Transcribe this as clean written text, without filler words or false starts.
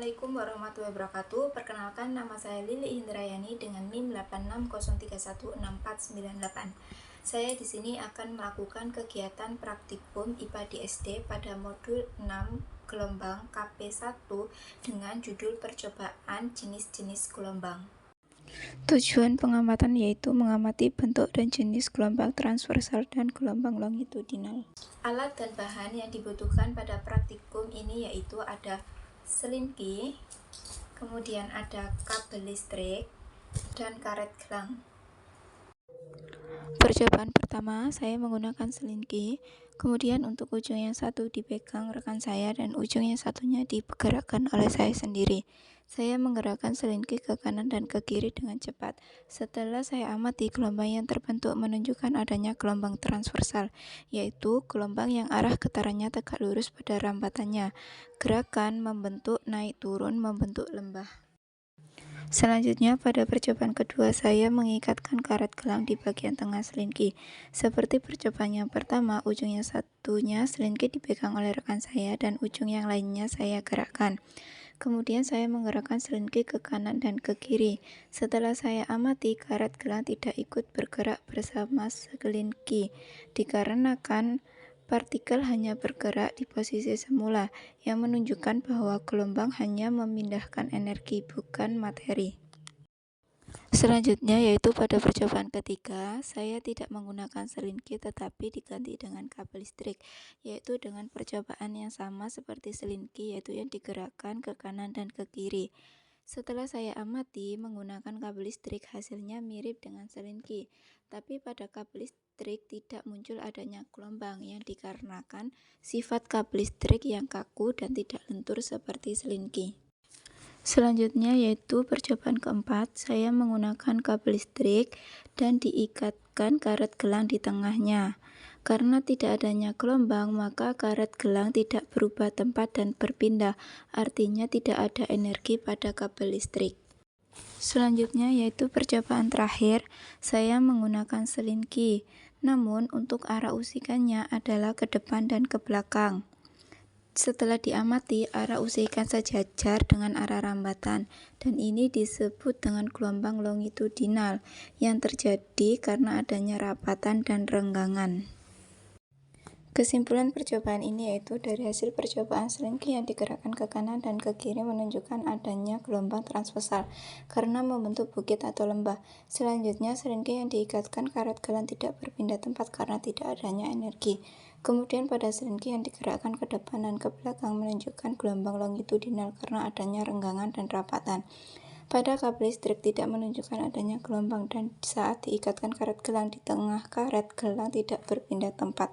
Assalamualaikum warahmatullahi wabarakatuh. Perkenalkan, nama saya Lili Indrayani dengan NIM 8603164998. Saya di sini akan melakukan kegiatan praktikum IPA di SD pada modul 6 gelombang KP1 dengan judul percobaan jenis-jenis gelombang. Tujuan pengamatan yaitu mengamati bentuk dan jenis gelombang transversal dan gelombang longitudinal. Alat dan bahan yang dibutuhkan pada praktikum ini yaitu ada selinki, kemudian ada kabel listrik, dan karet gelang. Percobaan pertama, saya menggunakan selinki, kemudian untuk ujung yang satu dipegang rekan saya dan ujung yang satunya digerakkan oleh saya sendiri. Saya menggerakkan selinki ke kanan dan ke kiri dengan cepat. Setelah saya amati, gelombang yang terbentuk menunjukkan adanya gelombang transversal, yaitu gelombang yang arah getarannya tegak lurus pada rambatannya. Gerakan membentuk naik turun membentuk lembah. Selanjutnya, pada percobaan kedua, saya mengikatkan karet gelang di bagian tengah selinki. Seperti percobaan yang pertama, ujung yang satunya selinki dipegang oleh rekan saya dan ujung yang lainnya saya gerakkan. Kemudian saya menggerakkan selinki ke kanan dan ke kiri. Setelah saya amati, karet gelang tidak ikut bergerak bersama selinki, dikarenakan partikel hanya bergerak di posisi semula, yang menunjukkan bahwa gelombang hanya memindahkan energi, bukan materi. Selanjutnya, yaitu pada percobaan ketiga, saya tidak menggunakan selinki tetapi diganti dengan kabel listrik, yaitu dengan percobaan yang sama seperti selinki, yaitu yang digerakkan ke kanan dan ke kiri. Setelah saya amati menggunakan kabel listrik, hasilnya mirip dengan selinki, tapi pada kabel listrik tidak muncul adanya gelombang yang dikarenakan sifat kabel listrik yang kaku dan tidak lentur seperti selinki. Selanjutnya yaitu percobaan keempat, saya menggunakan kabel listrik dan diikatkan karet gelang di tengahnya. Karena tidak adanya gelombang, maka karet gelang tidak berubah tempat dan berpindah, artinya tidak ada energi pada kabel listrik. Selanjutnya yaitu percobaan terakhir, saya menggunakan selinki, namun untuk arah usikannya adalah ke depan dan ke belakang. Setelah diamati, arah usikan sejajar dengan arah rambatan, dan ini disebut dengan gelombang longitudinal yang terjadi karena adanya rapatan dan renggangan. Kesimpulan percobaan ini yaitu dari hasil percobaan selinki yang digerakkan ke kanan dan ke kiri menunjukkan adanya gelombang transversal karena membentuk bukit atau lembah. Selanjutnya, selinki yang diikatkan karet gelang tidak berpindah tempat karena tidak adanya energi. Kemudian pada selinki yang digerakkan ke depan dan ke belakang menunjukkan gelombang longitudinal karena adanya renggangan dan rapatan. Pada kabel listrik tidak menunjukkan adanya gelombang dan saat diikatkan karet gelang di tengah karet gelang tidak berpindah tempat.